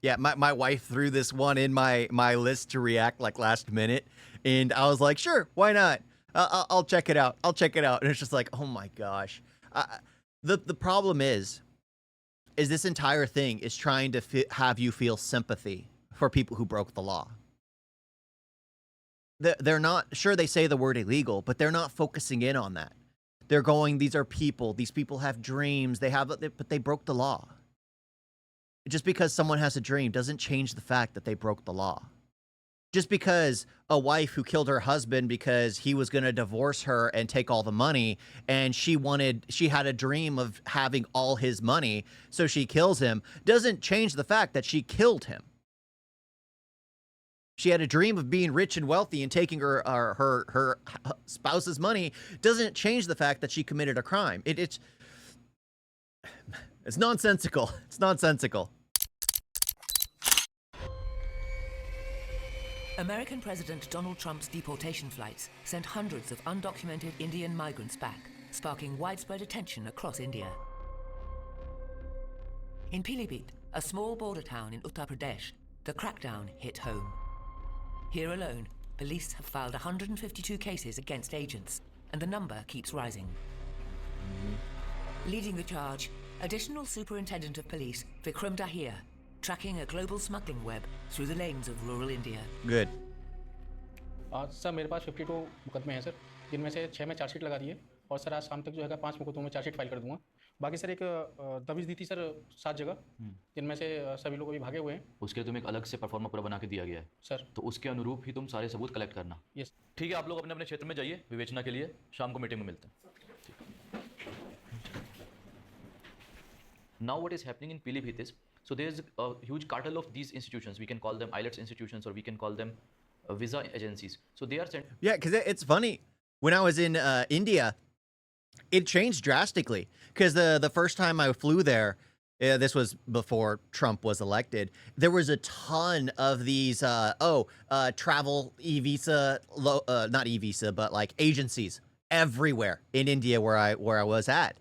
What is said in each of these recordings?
Yeah, my wife threw this one in my list to react like last minute, and I was like, sure, why not? I'll check it out. I'll check it out. And it's just like, oh my gosh. Uh, the problem is this entire thing is trying to have you feel sympathy for people who broke the law. They're not sure, they say the word illegal, but they're not focusing in on that. They're going, these are people. These people have dreams. But they broke the law. Just because someone has a dream doesn't change the fact that they broke the law. Just because a wife who killed her husband because he was going to divorce her and take all the money, and she had a dream of having all his money, so she kills him, doesn't change the fact that she killed him. She had a dream of being rich and wealthy and taking her spouse's money, doesn't change the fact that she committed a crime. It's nonsensical. It's nonsensical. American President Donald Trump's deportation flights sent hundreds of undocumented Indian migrants back, sparking widespread attention across India. In Pilibhit, a small border town in Uttar Pradesh, the crackdown hit home. Here alone, police have filed 152 cases against agents, and the number keeps rising. Leading the charge, Additional Superintendent of Police Vikram Dahia, tracking a global smuggling web through the lanes of rural India. Good. Sir मेरे पास 52 मुकदमे हैं sir, जिनमें से 6 में chargesheet लगा दिए, और sir आज शाम तक जो है 5 मुकदमों में चार्जशीट फाइल कर दूंगा। बाकी सर एक दबिश दी थी सर 7 जगह, जिनमें से सभी लोग अभी भागे हुए हैं। उसके लिए तुम्हें एक अलग से परफॉर्मा पूरा बना के दिया गया है सर, तो उसके अनुरूप ही तुम सारे सबूत कलेक्ट करना। यस ठीक है, आप लोग अपने अपने क्षेत्र में जाइए विवेचना के लिए, शाम को मीटिंग में मिलते हैं। Now what is happening in Pilibhit is, so there is a huge cartel of these institutions. We can call them IELTS institutions, or we can call them visa agencies. So they are sent. Yeah, because it's funny. When I was in India, it changed drastically. Because the first time I flew there, this was before Trump was elected, there was a ton of these, travel e-visa, not e-visa, but like agencies everywhere in India where I was at.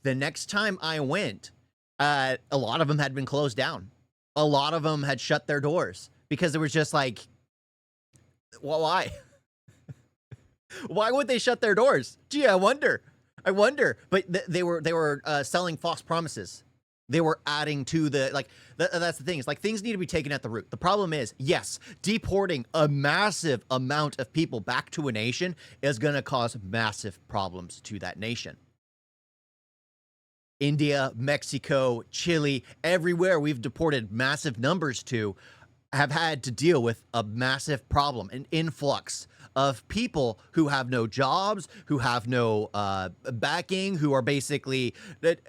The next time I went, a lot of them had been closed down. A lot of them had shut their doors because it was just like, well, why? Why would they shut their doors? Gee, I wonder. But they were selling false promises. They were adding to the, that's the thing. It's like things need to be taken at the root. The problem is, yes, deporting a massive amount of people back to a nation is going to cause massive problems to that nation. India, Mexico, Chile, everywhere we've deported massive numbers to have had to deal with a massive problem, an influx of people who have no jobs, who have no backing, who are basically that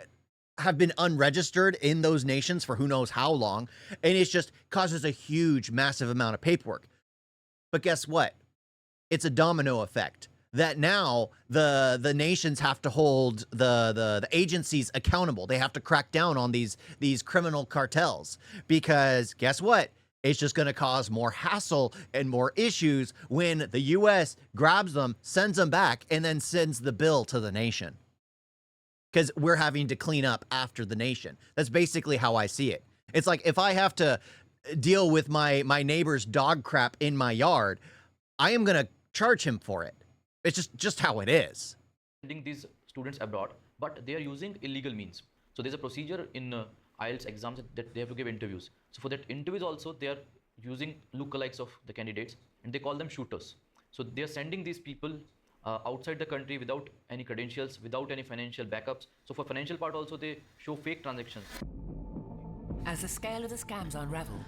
have been unregistered in those nations for who knows how long. And it just causes a huge, massive amount of paperwork. But guess what? It's a domino effect. That now the nations have to hold the agencies accountable. They have to crack down on these criminal cartels, because guess what? It's just going to cause more hassle and more issues when the U.S. grabs them, sends them back, and then sends the bill to the nation. Because we're having to clean up after the nation. That's basically how I see it. It's like if I have to deal with my neighbor's dog crap in my yard, I am going to charge him for it. It's just how it is. Sending these students abroad, but they are using illegal means. So there's a procedure in IELTS exams that they have to give interviews. So for that interviews also, they are using lookalikes of the candidates, and they call them shooters. So they are sending these people outside the country without any credentials, without any financial backups. So for financial part also, they show fake transactions. As the scale of the scams unravel,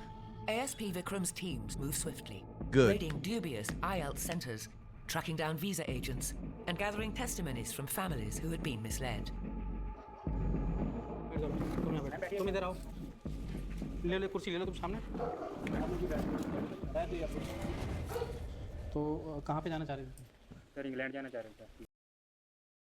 ASP Vikram's teams move swiftly, Good. raiding dubious IELTS centers, tracking down visa agents, and gathering testimonies from families who had been misled. तुम इधर आओ, ले लो कुर्सी, ले लो तुम सामने। तो कहाँ पे जाना चाह रहे थे? सर इंग्लैंड जाना चाह रहे थे।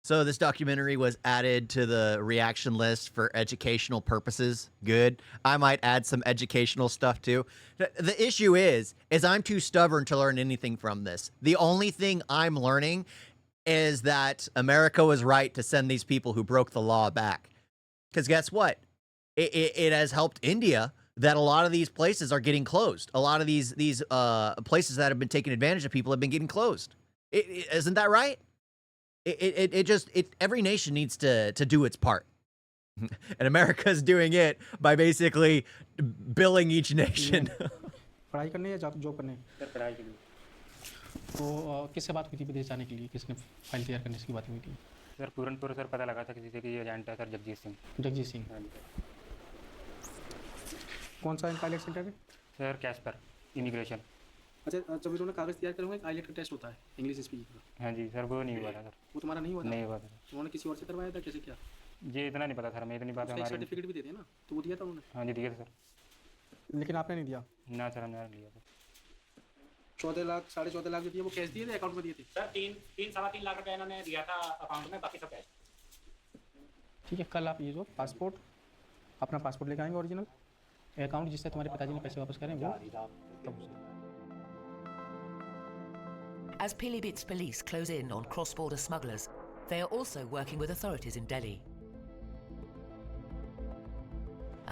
So this documentary was added to the reaction list for educational purposes. Good. I might add some educational stuff too. The issue is I'm too stubborn to learn anything from this. The only thing I'm learning is that America was right to send these people who broke the law back. Because guess what? It has helped India that a lot of these places are getting closed. A lot of these places that have been taking advantage of people have been getting closed. Isn't that right? Every nation needs to do its part. And America's doing it by basically billing each nation. पढ़ाई करने या job करने? Sir पढ़ाई के लिए। तो किससे बात हुई थी विदेश जाने के लिए? किसने फाइल तैयार करने की बात हुई थी? सर पूरनपुर सर पता लगा था किसी से कि ये एजेंट है सर जगजीत सिंह। जगजीत सिंह। हाँ जी कौन सा इनका सेंटर है? Sir Caspar immigration. अच्छा, जब इन्होंने कागज़ तैयार करे होंगे, एक आईलेट का टेस्ट होता है इंग्लिश स्पीकिंग का। हाँ जी सर वो नहीं हुआ था सर। वो तुम्हारा नहीं हुआ था? नहीं हुआ था सर। उन्होंने किसी और से करवाया था, कैसे क्या? ये इतना नहीं पता सर, मैं इतनी बात उसका एक हमारी। सर्टिफिकेट भी देते हैं ना, तो वो दिया था उन्होंने? हाँ जी दिया था सर। लेकिन आपने नहीं दिया? ना सर हमने नहीं लिया सर। 14 लाख 14.5 लाख जो दिए वो कैश दिए थे, अकाउंट में दिए थे? सर 3-3.25 लाख रुपए इन्होंने दिया था अकाउंट में, बाकी सब कैश। ठीक है, कल आप ये जो पासपोर्ट, अपना पासपोर्ट लेके आएंगे ओरिजिनल, अकाउंट जिससे तुम्हारे पिताजी ने पैसे वापस करें वो तब उसे। As Pilibhit's police close in on cross-border smugglers, they are also working with authorities in Delhi.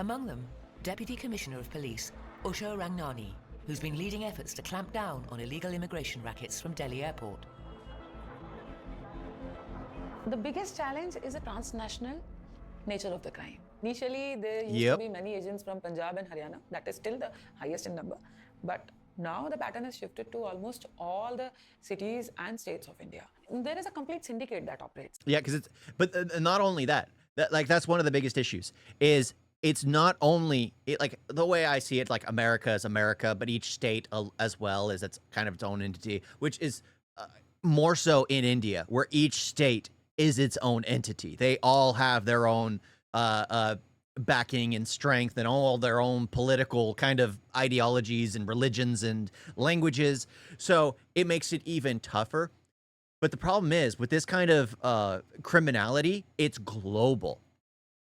Among them, Deputy Commissioner of Police Usha Rangnani, who's been leading efforts to clamp down on illegal immigration rackets from Delhi airport. The biggest challenge is the transnational nature of the crime. Initially, there used Yep. to be many agents from Punjab and Haryana. That is still the highest in number. But now the pattern has shifted to almost all the cities and states of India. There is a complete syndicate that operates. Yeah, because but not only that, that's one of the biggest issues is it's not only like the way I see it, like America is America, but each state as well is its kind of its own entity, which is more so in India, where each state is its own entity. They all have their own backing and strength and all their own political kind of ideologies and religions and languages. So it makes it even tougher. But the problem is with this kind of criminality, it's global.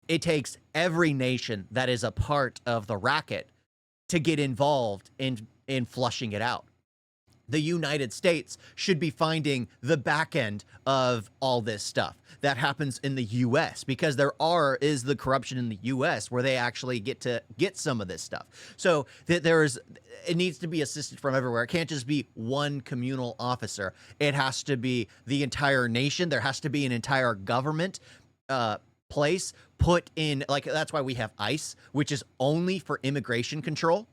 It takes every nation that is a part of the racket to get involved in flushing it out. The United States should be finding the back end of all this stuff that happens in the US, because there is the corruption in the US where they actually get some of this stuff. So that it needs to be assisted from everywhere. It can't just be one communal officer. It has to be the entire nation. There has to be an entire government place put in, like, that's why we have ICE, which is only for immigration control.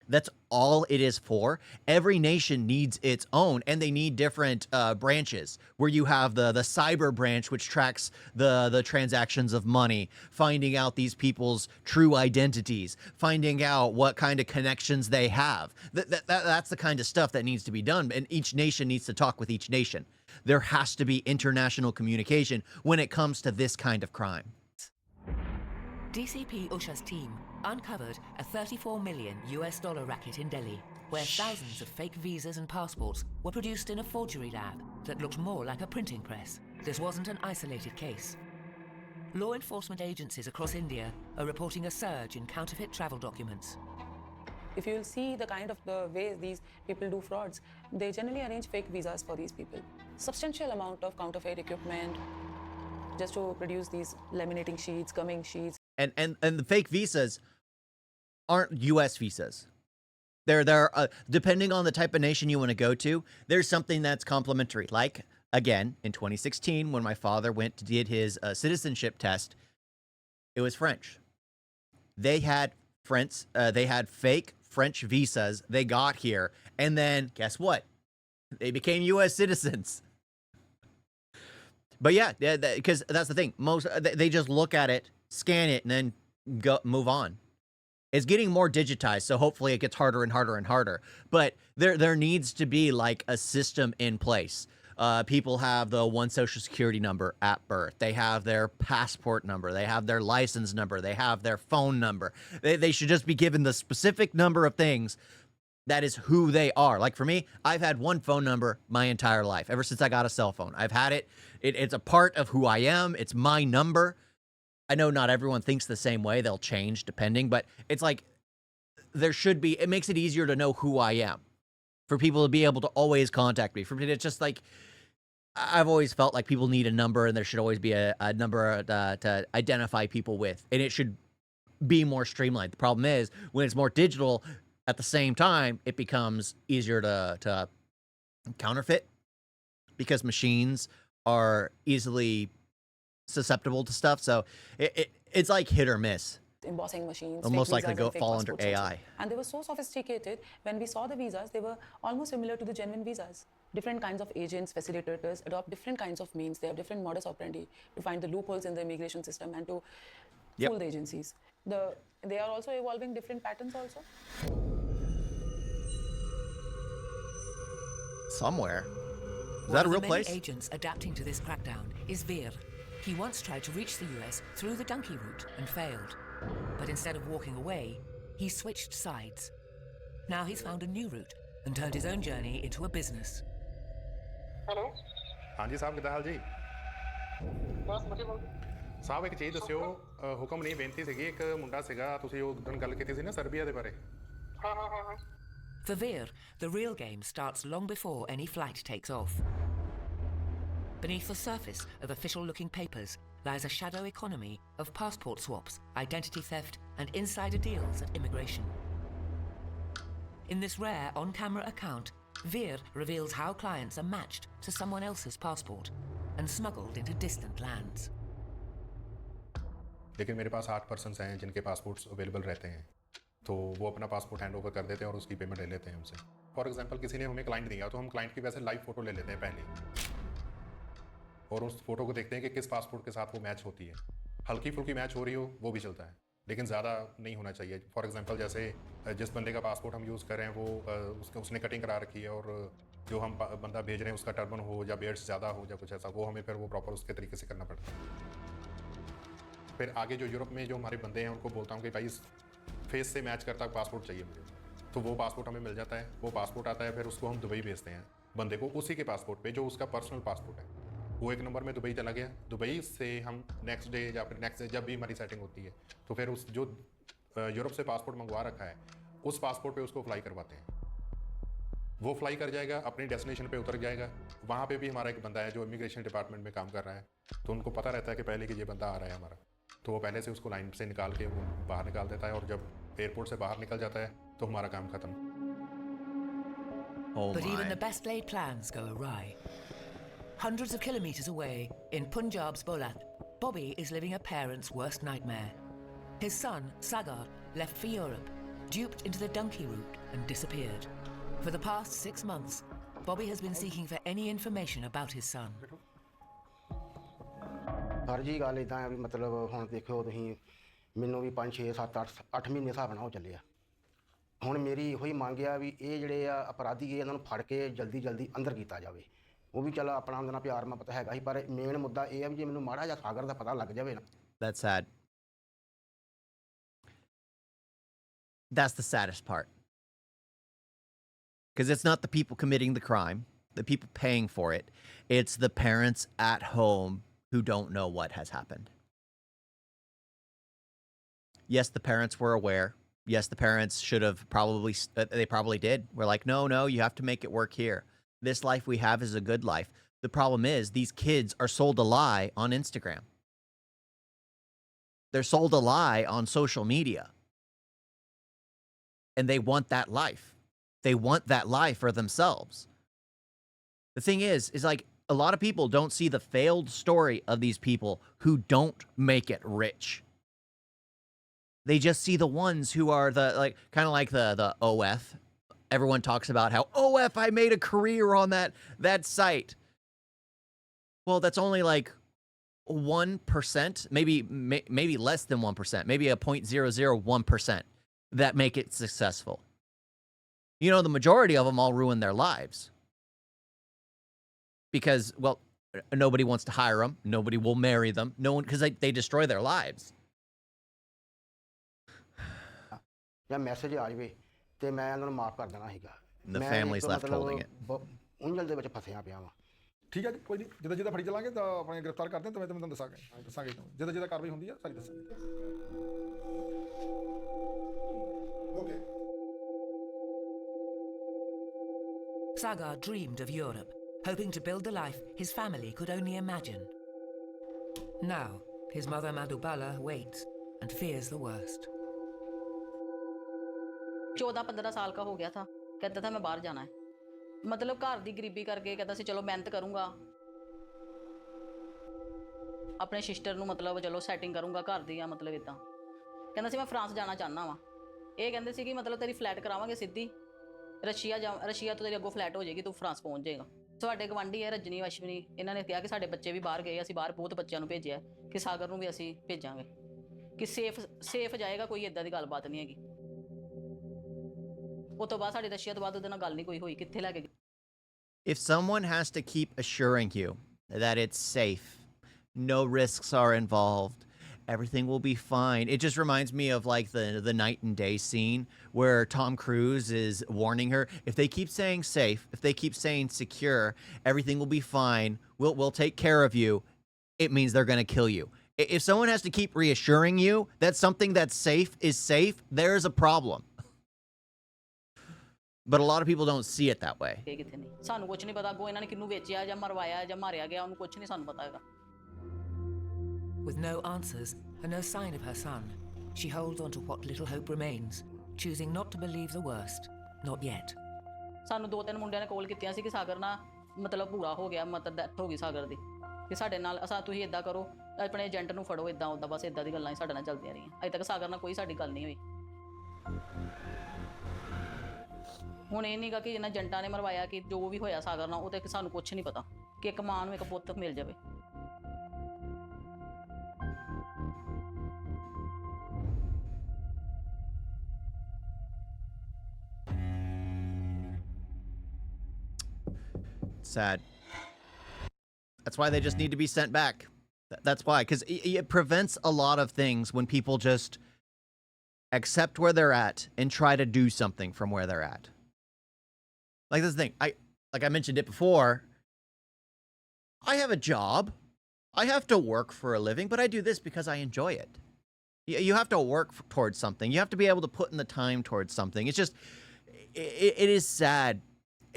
That's all it is for. Every nation needs its own, and they need different branches, where you have the cyber branch, which tracks the transactions of money, finding out these people's true identities, finding out what kind of connections they have. That's the kind of stuff that needs to be done, and each nation needs to talk with each nation. There has to be international communication when it comes to this kind of crime. DCP Usha's team uncovered a $34 million racket in Delhi, where thousands of fake visas and passports were produced in a forgery lab that looked more like a printing press. This wasn't an isolated case. Law enforcement agencies across India are reporting a surge in counterfeit travel documents. If you'll see the kind of the ways these people do frauds, they generally arrange fake visas for these people. Substantial amount of counterfeit equipment just to produce these laminating sheets, gumming sheets. And the fake visas aren't U.S. visas. They're depending on the type of nation you want to go to, there's something that's complimentary. Like, again, in 2016, when my father did his citizenship test, it was French. They had fake French visas. They got here, and then guess what? They became U.S. citizens. But yeah, because that's the thing. They just look at it, scan it, and then move on. It's getting more digitized, so hopefully it gets harder and harder and harder. But there needs to be like a system in place. People have the one social security number at birth. They have their passport number. They have their license number. They have their phone number. They should just be given the specific number of things that is who they are. Like for me, I've had one phone number my entire life, ever since I got a cell phone. I've had it. It's a part of who I am. It's my number. I know not everyone thinks the same way. They'll change depending, but it's like there should be, it makes it easier to know who I am, for people to be able to always contact me. For me, it's just like, I've always felt like people need a number, and there should always be a number to identify people with. And it should be more streamlined. The problem is when it's more digital, at the same time, it becomes easier to counterfeit because machines are easily susceptible to stuff. So it's like hit or miss. Embossing machines, It'll fake most likely visas and fake fall under passports also. AI. And they were so sophisticated. When we saw the visas, they were almost similar to the genuine visas. Different kinds of agents, facilitators adopt different kinds of means. They have different modus operandi to find the loopholes in the immigration system and to fool the agencies. They are also evolving different patterns also. Somewhere. Is One that a of real the place? many agents adapting to this crackdown is Veer. He once tried to reach the US through the Dunki route and failed. But instead of walking away, he switched sides. Now he's found a new route and turned his own journey into a business. ਹਾਂਜੀ ਸਾਹਿਬ ਕਿੱਦਾਂ ਹਾਲ ਜੀ ਸਾਹਿਬ ਇੱਕ ਚੀਜ਼ ਦੱਸਿਓ ਹੁਕਮ ਨਹੀਂ ਬੇਨਤੀ ਸੀਗੀ ਇੱਕ ਮੁੰਡਾ ਸੀਗਾ ਤੁਸੀਂ ਉਹ ਦਿਨ ਗੱਲ ਕੀਤੀ ਸੀ ਨਾ ਸਰਬੀਆ ਦੇ ਬਾਰੇ For Veer, the real game starts long before any flight takes off. Beneath the surface of official-looking papers lies a shadow economy of passport swaps, identity theft, and insider deals at immigration. In this rare on-camera account, Veer reveals how clients are matched to someone else's passport and smuggled into distant lands. लेकिन मेरे पास 8 persons हैं जिनके passports available रहते हैं तो वो अपना passport hand over कर देते हैं और उसकी पेमेंट ले लेते हैं हमसे फॉर एग्जांपल किसी ने हमें क्लाइंट दिया तो हम क्लाइंट की वैसे लाइव फ़ोटो ले लेते हैं पहले और उस फोटो को देखते हैं कि किस पासपोर्ट के साथ वो मैच होती है हल्की फुल्की मैच हो रही हो वो भी चलता है लेकिन ज़्यादा नहीं होना चाहिए फॉर एग्जांपल जैसे जिस बंदे का पासपोर्ट हम यूज़ कर रहे हैं वो उसने कटिंग करा रखी है और जो हम बंदा भेज रहे हैं उसका टर्बन हो या बेयर्ड्स ज़्यादा हो या कुछ ऐसा वो हमें फिर वो प्रॉपर उसके तरीके से करना पड़ता है फिर आगे जो यूरोप में जो हमारे बंदे हैं उनको बोलता हूँ कि भाई इस फेस से मैच करता पासपोर्ट चाहिए मुझे तो वो पासपोर्ट हमें मिल जाता है वो पासपोर्ट आता है फिर उसको हम दुबई भेजते हैं बंदे को उसी के पासपोर्ट पे जो उसका पर्सनल पासपोर्ट है वो एक नंबर में दुबई चला गया दुबई से हम नेक्स्ट डे या फिर नेक्स्ट डे जब भी हमारी सेटिंग होती है तो फिर उस जो यूरोप से पासपोर्ट मंगवा रखा है उस पासपोर्ट पे उसको फ्लाई करवाते हैं वो फ्लाई कर जाएगा अपनी डेस्टिनेशन पे उतर जाएगा वहाँ पे भी हमारा एक बंदा है जो इमिग्रेशन डिपार्टमेंट में काम कर रहा है तो उनको पता रहता है कि पहले कि ये बंदा आ रहा है हमारा तो वो पहले से उसको लाइन से निकाल के वो बाहर निकाल देता है और जब एयरपोर्ट से बाहर निकल जाता है तो हमारा काम खत्म But even the best laid plans go awry. Hundreds of kilometers away, in Punjab's Bolat, Bobby is living a parent's worst nightmare. His son, Sagar, left for Europe, duped into the Dunki route and disappeared. For the past 6 months, Bobby has been seeking for any information about his son. Sir ਜੀ ਗੱਲ ਇੱਦਾਂ ਆ ਵੀ ਮਤਲਬ ਹੁਣ ਦੇਖੋ ਤੁਸੀਂ ਮੈਨੂੰ ਵੀ 5 6 7 8 ਮਹੀਨੇ ਹਿਸਾਬ ਨਾਲ ਹੋ ਚੱਲੇ ਆ ਹੁਣ ਮੇਰੀ ਇਹੋ ਹੀ ਮੰਗ ਆ ਵੀ ਇਹ ਜਿਹੜੇ ਆ ਅਪਰਾਧੀ ਇਹਨਾਂ ਨੂੰ ਫੜ ਕੇ ਜਲਦੀ ਅੰਦਰ ਕੀਤਾ ਜਾਵੇ ਉਹ ਵੀ ਚਲ ਆਪਣਾ ਉਹਨਾਂ ਨਾਲ ਪਿਆਰ ਮੁਹੱਬਤ ਹੈਗਾ ਸੀ ਪਰ ਮੇਨ ਮੁੱਦਾ ਇਹ ਆ ਵੀ ਜੇ ਮੈਨੂੰ ਮਾੜਾ ਜਿਹਾ ਸਾਗਰ ਦਾ ਪਤਾ ਲੱਗ ਜਾਵੇ ਨਾ That's sad. That's the saddest part. Because it's not the people committing the crime, the people paying for it. It's the parents at home who don't know what has happened. Yes, the parents were aware. Yes, the parents should have they probably did. We're like, no, you have to make it work here. This life we have is a good life. The problem is these kids are sold a lie on Instagram. They're sold a lie on social media. And they want that life. They want that life for themselves. The thing is like a lot of people don't see the failed story of these people who don't make it rich. They just see the ones who are kind of like the OF. Everyone talks about how, OF, I made a career on that site. Well, that's only like 1%, maybe less than 1%, maybe a 0.001% that make it successful. You know, the majority of them all ruin their lives. Because, well, nobody wants to hire them. Nobody will marry them. No one, because they destroy their lives. ਜਾਂ message ਆ ਜਾਵੇ ਤੇ ਮੈਂ ਉਹਨਾਂ ਨੂੰ ਮਾਫ ਕਰ ਦੇਣਾ ਸੀਗਾ The family's left holding it. ਉਂਝਲ ਦੇ ਵਿੱਚ ਫਸਿਆ ਪਿਆ ਵਾਂ ਠੀਕ ਹੈ ਜੀ ਕੋਈ ਨਹੀਂ ਜਿੱਦਾਂ ਫੜੀ ਚਲਾਂਗੇ ਤਾਂ ਆਪਣੇ ਗ੍ਰਿਫਤਾਰ ਕਰਦੇ ਹਾਂ ਤਾਂ ਮੈਂ ਤੁਹਾਨੂੰ ਦੱਸਾਂਗੇ ਜਿੱਦਾਂ ਕਾਰਵਾਈ ਹੁੰਦੀ ਆ ਸਾਰੀ ਦੱਸਾਂਗੇ okay Sagar dreamed of Europe, hoping to build the life his family could only imagine. Now, his mother Madhubala waits, and fears the worst. 14-15 साल का हो गया था, कहता था मैं बाहर जाना है, मतलब घर दी गरीबी करके कहता सी चलो मेहनत करूँगा, अपने सिस्टर ਨੂੰ मतलब चलो सैटिंग करूँगा घर दी, मतलब इदां कहता सी मैं फ्रांस जाना चाहना वा। ये कहते सी कि मतलब तेरी फ्लैट करावांगे सीधी रशिया तो तेरी अगों फ्लैट हो जाएगी, तू फ्रांस पहुँच जाएगा। ਸਾਡੇ ਗਵਾਂਢੀ ਹੈ ਰਜਨੀ ਅਸ਼ਵਨੀ, ਇਹਨਾਂ ਨੇ ਕਿਹਾ ਕਿ ਸਾਡੇ ਬੱਚੇ ਵੀ ਬਾਹਰ ਗਏ, ਅਸੀਂ ਬਾਹਰ ਬਹੁਤ ਬੱਚਿਆਂ ਨੂੰ ਭੇਜਿਆ ਕਿ ਸਾਗਰ ਨੂੰ ਵੀ ਅਸੀਂ ਭੇਜਾਂਗੇ ਕਿ ਸੇਫ ਜਾਏਗਾ, ਕੋਈ ਇਦਾਂ ਦੀ ਗੱਲਬਾਤ ਨਹੀਂ ਹੈਗੀ। ਉਸ ਤੋਂ ਬਾਅਦ ਸਾਡੇ ਰਸ਼ੀਆ ਤੋਂ ਬਾਅਦ ਉਹਦੇ ਨਾਲ ਗੱਲ ਨਹੀਂ ਕੋਈ ਹੋਈ, ਕਿੱਥੇ ਲੈ ਕੇ ਗਏ। If someone has to keep assuring you that it's safe, no risks are involved, everything will be fine. It just reminds me of like the night and day scene where Tom Cruise is warning her. If they keep saying safe, if they keep saying secure, everything will be fine. We'll take care of you. It means they're going to kill you. If someone has to keep reassuring you that something that's safe is safe, there's a problem. But a lot of people don't see it that way. ਕਿੱਥੇ ਨਹੀਂ, ਸਾਨੂੰ ਕੁਝ ਨਹੀਂ ਪਤਾ ਅੱਗੋਂ ਇਹਨਾਂ ਨੇ ਕਿਹਨੂੰ ਵੇਚਿਆ ਜਾਂ ਮਰਵਾਇਆ ਜਾਂ ਮਾਰਿਆ ਗਿਆ, ਉਹਨੂੰ ਕੁਝ ਨਹੀਂ ਸਾਨੂੰ ਪਤਾ ਹੈਗਾ। With no answers and no sign of her son, she holds on to what little hope remains, choosing not to believe the worst, not yet. ਸਾਨੂੰ 2-3 ਮੁੰਡਿਆਂ ਨੇ ਕਾਲ ਕੀਤੀਆਂ ਸੀ ਕਿ ਸਾਗਰ ਨਾਲ ਮਤਲਬ ਪੂਰਾ ਹੋ ਗਿਆ, ਮਤਲਬ ਡੈਥ ਹੋ ਗਈ ਸਾਗਰ ਦੀ, ਕਿ ਸਾਡੇ ਨਾਲ ਤੁਸੀਂ ਇਦਾਂ ਕਰੋ, ਆਪਣੇ ਏਜੰਟ ਨੂੰ ਫੜੋ, ਇਦਾਂ ਉੱਦਾਂ, ਬਸ ਇਦਾਂ ਦੀ ਗੱਲਾਂ ਹੀ ਸਾਡੇ ਨਾਲ ਚੱਲਦੀਆਂ ਰਹੀਆਂ। ਅਜੇ ਤੱਕ ਸਾਗਰ ਨਾਲ ਕੋਈ ਸਾਡੀ ਗੱਲ ਨਹੀਂ ਹੋਈ। ਹੁਣ ਇਹ ਨਹੀਂਗਾ ਕਿ ਇਹਨਾਂ ਏਜੰਟਾਂ ਨੇ ਮਰਵਾਇਆ, ਕਿ ਜੋ ਵੀ ਹੋਇਆ ਸਾਗਰ ਨਾਲ ਉਹ ਤੇ ਸਾਨੂੰ ਕੁਝ ਨਹੀਂ ਪਤਾ, ਕਿ ਇੱਕ ਮਾਂ ਨੂੰ ਇੱਕ ਪੁੱਤ ਮਿਲ ਜਾਵੇ। Sad. That's why they just need to be sent back. That's why, because it prevents a lot of things when people just accept where they're at and try to do something from where they're at. Like this thing, like I mentioned it before, I have a job. I have to work for a living, but I do this because I enjoy it. You have to work towards something. You have to be able to put in the time towards something. It's just, it is sad.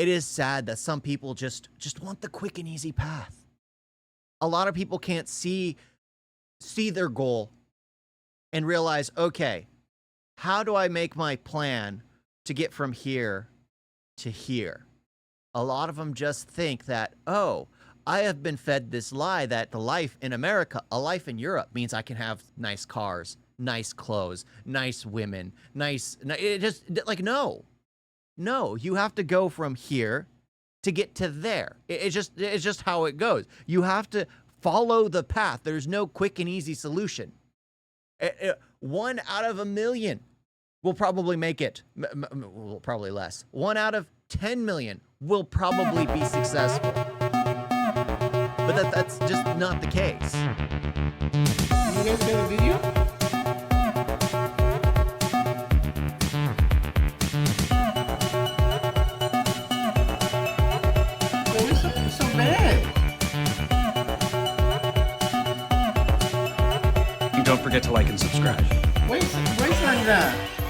It is sad that some people just want the quick and easy path. A lot of people can't see their goal and realize, okay, how do I make my plan to get from here to here? A lot of them just think that, oh, I have been fed this lie that the life in America, a life in Europe means I can have nice cars, nice clothes, nice women, it just like, no, you have to go from here to get to there. It's just how it goes. You have to follow the path. There's no quick and easy solution. 1 out of 1,000,000 will probably make it. Well, probably less. 1 out of 10 million will probably be successful. But that's just not the case. You guys get a video? It's so bad. And don't forget to like and subscribe. Wait like that.